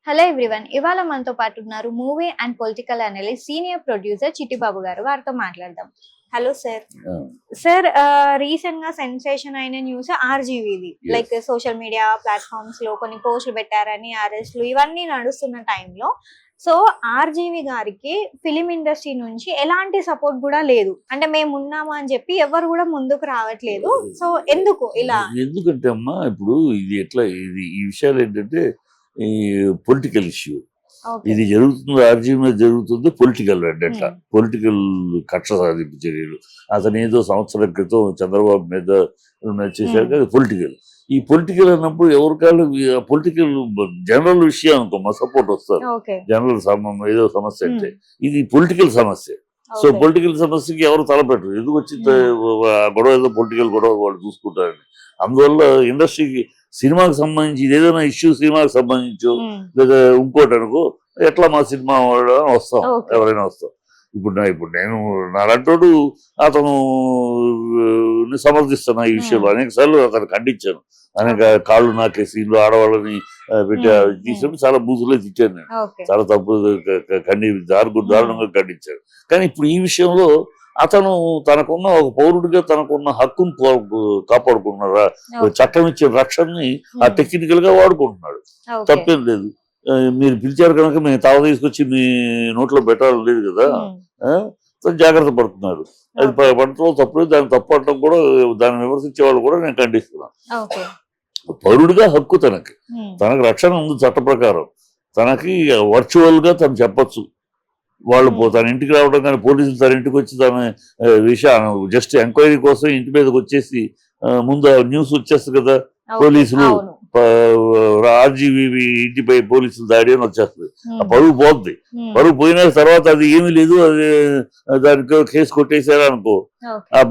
Hello everyone. ఇవాళ మనతో పాటు ఉన్నారు movie and political analyst senior producer Chittibabu garu. వారితో మాట్లాడదాం. Hello sir. సార్, రీసెంట్ గా సెన్సేషన్ అయిన న్యూస్ ఆర్జీవీది. లైక్ సోషల్ మీడియా ప్లాట్ఫామ్స్ లో కొన్ని పోస్టులు పెట్టారని, అరెస్టులు ఇవన్నీ నడుస్తున్న టైంలో సో ఆర్జీవి గారికి ఫిలిం ఇండస్ట్రీ నుంచి ఎలాంటి సపోర్ట్ కూడా లేదు. అంటే మేము ఉన్నాము అని చెప్పి ఎవరు కూడా ముందుకు రావట్లేదు. సో ఎందుకు ఇలా? ఎందుకంటే అమ్మా ఇప్పుడు ఇది ఎట్లా ఈ విషయాలు ఏంటంటే ఈ పొలిటికల్ ఇష్యూ ఇది జరుగుతుంది, ఆర్జీవీ మీద జరుగుతుంది. పొలిటికల్ అడ్డంట, పొలిటికల్ కక్ష సాధింపు చర్యలు. అతను ఏదో సంవత్సరం క్రితం చంద్రబాబు మీద చేశాక అది పొలిటికల్. ఈ పొలిటికల్ అన్నప్పుడు ఎవరికాళ్ళు పొలిటికల్ జనరల్ విషయం అనుకో మా సపోర్ట్ వస్తారు. జనరల్ ఏదో సమస్య అంటే ఇది పొలిటికల్ సమస్య. సో పొలిటికల్ సమస్యకి ఎవరు తలపెట్టరు. ఎందుకు వచ్చి గొడవ ఏదో పొలిటికల్ గొడవ వాళ్ళు చూసుకుంటారని. అందువల్ల ఇండస్ట్రీకి సినిమాకి సంబంధించి ఏదైనా ఇష్యూ సినిమాకి సంబంధించో లేదా ఇంకోటి అనుకో ఎట్లా మా సినిమా వస్తాం, ఎవరైనా వస్తాం. ఇప్పుడు నేను నాలంటోడు అతను సమర్థిస్తాను ఈ విషయంలో. అనేక సార్లు అతను ఖండించాను. అనేక కాళ్ళు నాకే సీన్లు ఆడవాళ్ళని తీసినప్పుడు చాలా బూతులే తిట్టాను నేను. చాలా తప్పు దారుణంగా ఖండించాను. కానీ ఇప్పుడు ఈ విషయంలో అతను తనకున్న ఒక పౌరుడిగా తనకున్న హక్కును కాపాడుకుంటున్నారా, చట్టం ఇచ్చే రక్షణని ఆ టెక్నికల్ గా వాడుకుంటున్నాడు. తప్పేం లేదు. మీరు పిలిచారు కనుక మేము తావ తీసుకొచ్చి మీ నోట్లో పెట్టాలని లేదు కదా. జాగ్రత్త పడుతున్నారు. అది పడటం తప్పు. దాన్ని తప్పు పడటం కూడా, దాన్ని విమర్శించే వాళ్ళు కూడా నేను ఖండిస్తున్నాను. పౌరుడిగా హక్కు తనకు రక్షణ ఉంది చట్ట ప్రకారం. తనకి వర్చువల్ గా తను చెప్పచ్చు. వాళ్ళు తన ఇంటికి రావడం కానీ పోలీసులు తన ఇంటికి వచ్చి తన విషయం జస్ట్ ఎంక్వైరీ కోసం ఇంటి మీదకి వచ్చేసి ముందు న్యూస్ వచ్చేస్తుంది కదా, పోలీసులు ఆర్జీవీ ఇంటిపై పోలీసులు దాడి అని వచ్చేస్తుంది. ఆ పరువు పోద్ది. పరువు పోయిన తర్వాత అది ఏమీ లేదు, అది దానికి కేసు కొట్టేశారా అనుకో,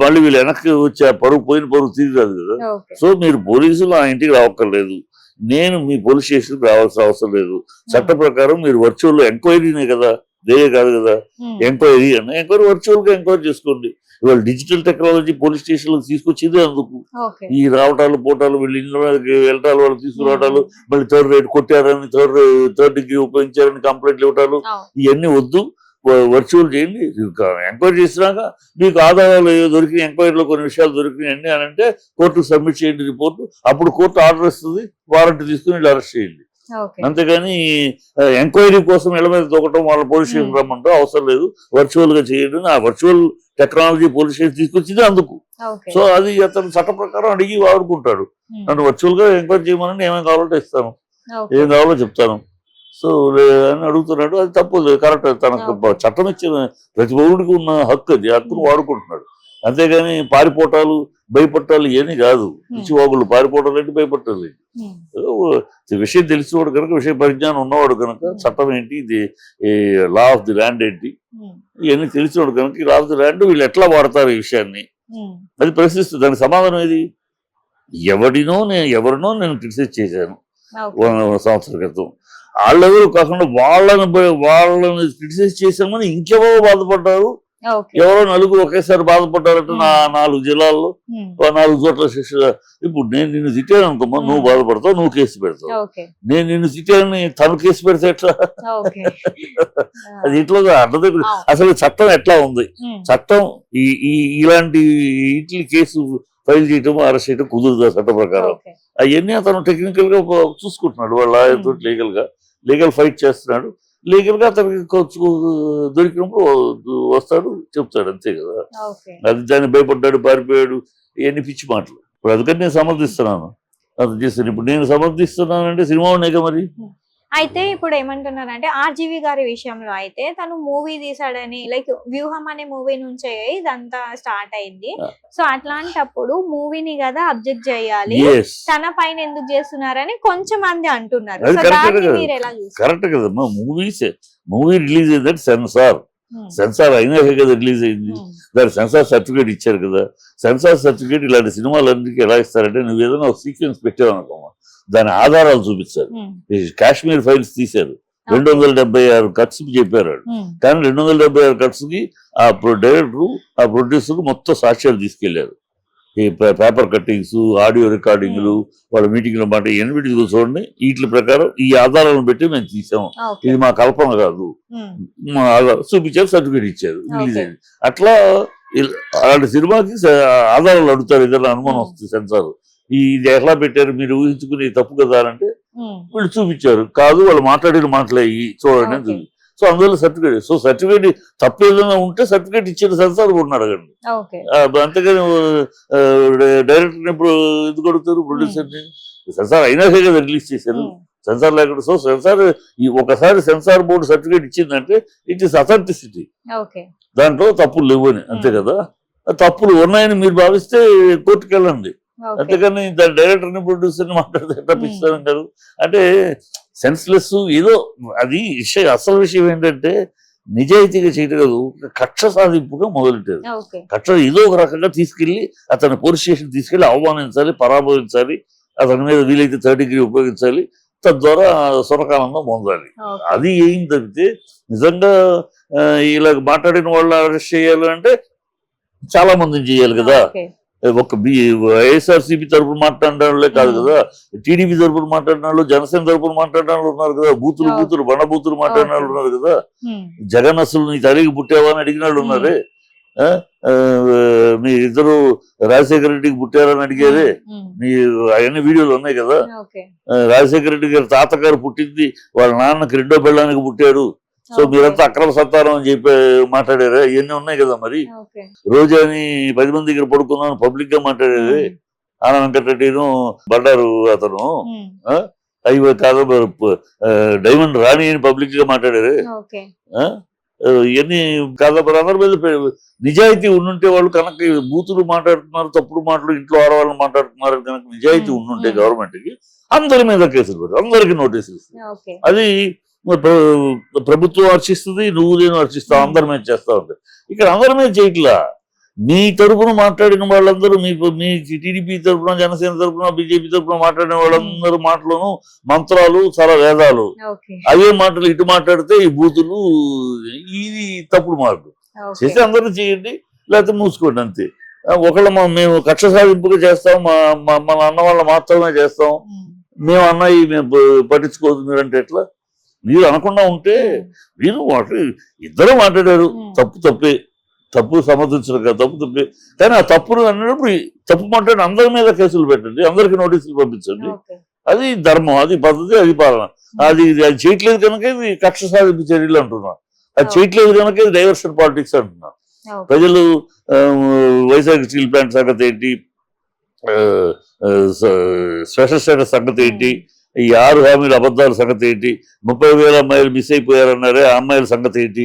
మళ్ళీ వీళ్ళు వెనక్కి వచ్చి ఆ పరువు తిరిగి రాదు కదా. సో మీరు పోలీసులు ఆ ఇంటికి రావక్కర్లేదు. నేను మీ పోలీస్ స్టేషన్కి రావాల్సిన అవసరం లేదు. చట్ట ప్రకారం మీరు వర్చువల్ ఎంక్వైరీనే కదా, దేయే కాదు కదా. ఎంక్వైరీ వర్చువల్ గా ఎంక్వైరీ చేసుకోండి. ఇవాళ డిజిటల్ టెక్నాలజీ పోలీస్ స్టేషన్ తీసుకొచ్చింది అందుకు. ఈ రావటాలు పోటాలు, వీళ్ళు ఇంట్లో వెళ్ళటాలు, వాళ్ళు తీసుకురావటాలు, మళ్ళీ థర్డ్ రేట్ కొట్టారని థర్డ్ డిగ్రీ ఉపయోగించారని కంప్లైంట్లు ఇవ్వటాలు, ఇవన్నీ వద్దు. వర్చువల్ చేయండి. ఎంక్వైరీ చేసినాక మీకు ఆధారాలు దొరికిన, ఎంక్వైరీలో కొన్ని విషయాలు దొరికినాయండి అని అంటే కోర్టుకు సబ్మిట్ చేయండి రిపోర్టు. అప్పుడు కోర్టు ఆర్డర్ ఇస్తుంది, వారెంట్ తీసుకుని వీళ్ళు అరెస్ట్ చేయండి. అంతేగాని ఎంక్వైరీ కోసం ఇళ్ల మీద దొక్కటం, వాళ్ళ పోలీస్ స్టేషన్ రమ్మంటూ అవసరం లేదు. వర్చువల్ గా చేయండి. ఆ వర్చువల్ టెక్నాలజీ పోలీస్ స్టేషన్ తీసుకొచ్చింది అందుకు. సో అది అతను చట్ట ప్రకారం అడిగి వాడుకుంటాడు. నన్ను వర్చువల్ గా ఎంక్వైరీ చేయమని ఏమేమి కావాలంటే ఇస్తాను, ఏం కావాలో చెప్తాను. సో అని అడుగుతున్నాడు. అది తప్పు, కరెక్ట్. తనకు చట్టం ఇచ్చిన ప్రతి పౌరుడికి ఉన్న హక్కు, అది హక్కును వాడుకుంటున్నాడు. అంతేగాని పారిపోటాలు, భయపట్టాలు ఏమీ కాదు. పిచ్చివాగులు పారిపోవటాలు ఏంటి, భయపట్టాలు ఏంటి. విషయం తెలిసినవాడు కనుక, విషయ పరిజ్ఞానం ఉన్నవాడు కనుక, చట్టం ఏంటి, ఇది లా ఆఫ్ ది ల్యాండ్ ఏంటి, ఇవన్నీ తెలిసినవాడు కనుక ఈ లా ఆఫ్ ది ల్యాండ్ వీళ్ళు ఎట్లా వాడతారు ఈ విషయాన్ని అది ప్రశ్నిస్తుంది. దానికి సమాధానం ఏది? ఎవరినో నేను క్రిటిసైజ్ చేశాను సంవత్సరం క్రితం. వాళ్ళెవరు కాకుండా వాళ్ళని క్రిటిసైజ్ చేశామని ఇంకెవరో బాధపడ్డారు. ఎవరో నలుగురు ఒకేసారి బాధపడ్డారట. 4 జిల్లాల్లో 4 చోట్ల శిక్ష. ఇప్పుడు నేను నిన్ను తిట్టాను అనుకోమా, నువ్వు బాధపడతావు, నువ్వు కేసు పెడతావు. నేను నిన్ను తిట్టానని తను కేసు పెడితే ఎట్లా? అది ఇట్లా అర్థం. అసలు చట్టం ఎట్లా ఉంది? చట్టం ఇలాంటి ఇట్లా కేసు ఫైల్ చేయటం, అరెస్ట్ చేయటం కుదురుదా చట్ట ప్రకారం? అవన్నీ అతను టెక్నికల్ గా చూసుకుంటున్నాడు. వాళ్ళ లాయర్తో లీగల్ ఫైట్ చేస్తున్నాడు. లీగల్ గా అతనికి దొరికినప్పుడు వస్తాడు, చెప్తాడు, అంతే కదా. అది దాన్ని భయపడ్డాడు, పారిపోయాడు, ఇవన్నీ పిచ్చి మాటలు. ఇప్పుడు అందుకని నేను సమర్థిస్తున్నాను. అది చేస్తాను. ఇప్పుడు నేను సమర్థిస్తున్నానంటే సినిమా ఉన్నాయిగా మరి. అయితే ఇప్పుడు ఏమంటున్నారంటే ఆర్జీవి గారి విషయంలో అయితే తను మూవీ తీసాడని, లైక్ వ్యూహం అనే మూవీ నుంచే ఇదంతా స్టార్ట్ అయింది. సో అట్లాంటప్పుడు మూవీని కదా అబ్జెక్ట్ చేయాలి, తన పైన ఎందుకు చేస్తున్నారని కొంచెం మంది అంటున్నారు. కరెక్ట్ కదమ్మా. మూవీ రిలీజ్ అయిందంటే సెన్సార్ అయినాక కదా రిలీజ్ అయింది. దాని సెన్సార్ సర్టిఫికేట్ ఇచ్చారు కదా. సెన్సార్ సర్టిఫికేట్ ఇలాంటి సినిమాలన్నిటికీ ఎలా ఇస్తారంటే, నువ్వు ఏదైనా ఒక సీక్వెన్స్ పెట్టావు అనుకోమా, దాని ఆధారాలు చూపించారు. కాశ్మీర్ ఫైల్స్ తీశారు. 276 కట్స్ చెప్పారు. కానీ 276 కట్స్ కి ఆ డైరెక్టర్, ఆ ప్రొడ్యూసర్ మొత్తం సాక్ష్యాలు తీసుకెళ్లారు. ఈ పేపర్ కట్టింగ్స్, ఆడియో రికార్డింగ్లు, వాళ్ళ మీటింగ్ల మాట ఇవన్నీ చూడండి. వీటి ప్రకారం ఈ ఆధారాలను పెట్టి మేము తీసాము, ఇది మా కల్పన కాదు, చూపించారు, సర్టిఫికేట్ ఇచ్చారు, రిలీజ్ అయింది. అట్లా అలాంటి సినిమాకి ఆధారాలు అడుగుతారు, ఏదైనా అనుమానం వస్తుంది సెన్సార్, ఇది ఎట్లా పెట్టారు మీరు ఊహించుకుని తప్పు కదా అంటే వీళ్ళు చూపించారు, కాదు వాళ్ళు మాట్లాడిన మాటలే చూడండి అని చూపి. సో అందువల్ల సర్టిఫికేట్, సో సర్టిఫికేట్ తప్పు ఏదైనా ఉంటే సర్టిఫికేట్ ఇచ్చిన సెన్సార్ కూడా అడగండి. అంతేగాని డైరెక్టర్ ఇప్పుడు ఎందుకు అడుగుతారు, ప్రొడ్యూసర్ని? సెన్సార్ అయినాకే కదా రిలీజ్ చేశారు, సెన్సార్ లేకుండా. సో సెన్సార్ ఒకసారి సెన్సార్ బోర్డు సర్టిఫికేట్ ఇచ్చిందంటే ఇట్ ఇస్ అథెంటిసిటీ, దాంట్లో తప్పులు లేవు అని, అంతే కదా. తప్పులు ఉన్నాయని మీరు భావిస్తే కోర్టుకు వెళ్ళండి, అంతేకాని దాని డైరెక్టర్ని ప్రొడ్యూసర్ని మాట్లాడితే ఎట్లా పిస్తారంటారు అంటే సెన్స్లెస్. ఏదో అది విషయం, అసలు విషయం ఏంటంటే నిజాయితీగా చేయటం కాదు, కక్ష సాధింపుగా మొదలెట్టారు. కక్ష ఏదో ఒక రకంగా తీసుకెళ్లి అతని పోలీస్ స్టేషన్ తీసుకెళ్లి అవమానించాలి, పరాభవించాలి, అతని మీద వీలైతే థర్డ్ డిగ్రీ ఉపయోగించాలి, తద్వారా సురకానందం పొందాలి. అది ఏం తప్పితే నిజంగా ఇలా మాట్లాడిన వాళ్ళు అరెస్ట్ చేయాలి అంటే చాలా మందిని చేయాలి కదా. ఒక వైఎస్ఆర్సీపీ తరపున మాట్లాడిన వాళ్ళే కాదు కదా, టీడీపీ తరపున మాట్లాడిన వాళ్ళు, జనసేన తరపున మాట్లాడిన వాళ్ళు ఉన్నారు కదా, బూతులు బండబూతులు మాట్లాడిన వాళ్ళు ఉన్నారు కదా. జగన్ అసలు నీ తల్లికి పుట్టావా అని అడిగిన వాళ్ళు ఉన్నారే, మీ ఇద్దరు రాజశేఖర రెడ్డికి పుట్టారని అడిగేదే, మీ అవన్నీ వీడియోలు ఉన్నాయి కదా. రాజశేఖర రెడ్డి గారి తాతగారు పుట్టింది వాళ్ళ నాన్నకి రెండో పెళ్ళానికి పుట్టాడు, సో మీరంతా అక్రమ సత్తారం అని చెప్పి మాట్లాడారు, ఇవన్నీ ఉన్నాయి కదా. మరి రోజాని 10 మంది దగ్గర పడుకున్నాను పబ్లిక్ గా మాట్లాడేది, ఆనంద వెంకటరెడ్డిను బండారు అతను అవి కాదు, డైమండ్ రాణి అని పబ్లిక్ గా మాట్లాడారు, ఇవన్నీ కాదు. అందరి మీద నిజాయితీ ఉండుంటే వాళ్ళు కనుక బూతులు మాట్లాడుతున్నారు, తప్పుడు మాటలు ఇంట్లో ఆడవాళ్ళని మాట్లాడుతున్నారు కనుక నిజాయితీ ఉండుంటే గవర్నమెంట్ కి అందరి మీద కేసులు పెడతారు, అందరికి నోటీసులు ఇస్తారు. అది ప్రభుత్వం హర్షిస్తుంది, నువ్వు నేను హర్షిస్తావు, అందరి మీద చేస్తా ఉంటాయి. ఇక్కడ అందరి మీద చేయట్లా, మీ తరపున మాట్లాడిన వాళ్ళందరూ, మీ టీడీపీ తరపున, జనసేన తరపున, బీజేపీ తరపున మాట్లాడిన వాళ్ళందరూ మాటలను మంత్రాలు, చాలా వేదాలు, అవే మాటలు ఇటు మాట్లాడితే ఈ బూతులు, ఇది తప్పుడు మాటలు చేసి అందరూ చేయండి, లేకపోతే మూసుకోండి అంతే. ఒకళ్ళు మేము కక్ష సాధింపుగా చేస్తాం, మన అన్న వాళ్ళ మాత్రమే చేస్తాం, మేము అన్నయ్య మేము పట్టించుకోవద్దు మీరంటే ఎట్లా? మీరు అనకుండా ఉంటే మీరు ఇద్దరు మాట్లాడారు, తప్పే, తప్పు సమర్థించడం కాదు, తప్పే. కానీ ఆ తప్పును అన్నప్పుడు తప్పు మాట్లాడి అందరి మీద కేసులు పెట్టండి, అందరికి నోటీసులు పంపించండి, అది ధర్మం, అది పద్ధతి, అది పాలన. అది చేయట్లేదు కనుక ఇది కక్ష సాధింపు చర్యలు అంటున్నాం, అది చేయట్లేదు కనుక ఇది డైవర్షన్ పాలిటిక్స్ అంటున్నాం. ప్రజలు వైజాగ్ స్టీల్ ప్లాంట్ సంగతి ఏంటి, స్పెషల్ స్టేటస్ సంగతి ఏంటి, ఈ 6 హామీల అబద్ధాల సంగతి ఏంటి, 30,000 అమ్మాయిలు మిస్ అయిపోయారన్నారే ఆ అమ్మాయిల సంగతి ఏంటి,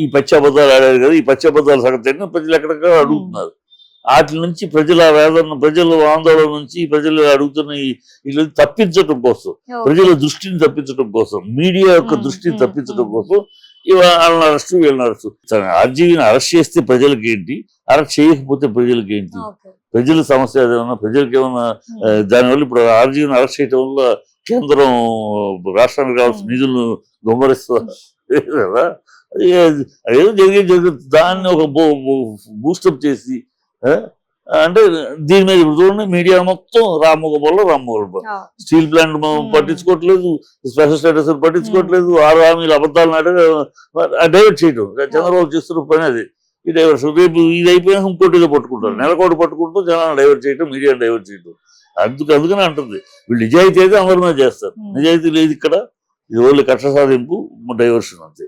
ఈ పచ్చి అబద్ధాలు ఆడారు కదా, ఈ పచ్చి అబద్ధాల సంగతి ఏంటి ప్రజలు ఎక్కడెక్కడ అడుగుతున్నారు. వాటి నుంచి ప్రజల వేదన, ప్రజల ఆందోళన నుంచి ప్రజలు అడుగుతున్న వీళ్ళు తప్పించడం కోసం, ప్రజల దృష్టిని తప్పించడం కోసం, మీడియా యొక్క దృష్టిని తప్పించడం కోసం వాళ్ళని అరెస్ట్, వీళ్ళని అరెస్ట్. ఆర్జీవీని అరెస్ట్ చేస్తే ప్రజలకి ఏంటి, అరెస్ట్ చేయకపోతే ప్రజలకి ఏంటి, ప్రజల సమస్య ఏదైనా, ప్రజలకి ఏమన్నా దానివల్ల ఇప్పుడు ఆర్జీవీని అరెస్ట్ చేయడం వల్ల కేంద్రం రాష్ట్రానికి కావాల్సిన నిధులను దొంగరిస్తుంది కదా. అదేదో జరిగింది, దాన్ని ఒక బూస్టప్ చేసి అంటే దీని మీద ఇప్పుడు చూడండి, మీడియా మొత్తం రామ్మోహన్ స్టీల్ ప్లాంట్ పట్టించుకోవట్లేదు, స్పెషల్ స్టేటస్ పట్టించుకోవట్లేదు, 6 హామీలు అబద్ధాలు డైవర్ట్ చేయడం చంద్రబాబు చేస్తున్న పని అది. ఈ డైవర్షన్ రేపు ఇది అయిపోయినా ఇంకోటిగా పట్టుకుంటారు, నెలకోటి పట్టుకుంటూ జనాన్ని డైవర్ట్ చేయడం, మీడియాని డైవర్ట్ చేయడం. అందుకనే అంటుంది వీళ్ళు నిజాయితీ అయితే అందరి మీద చేస్తారు, నిజాయితీ లేదు ఇక్కడ, ఇది ఓన్లీ కక్ష సాధింపు, డైవర్షన్ అంతే.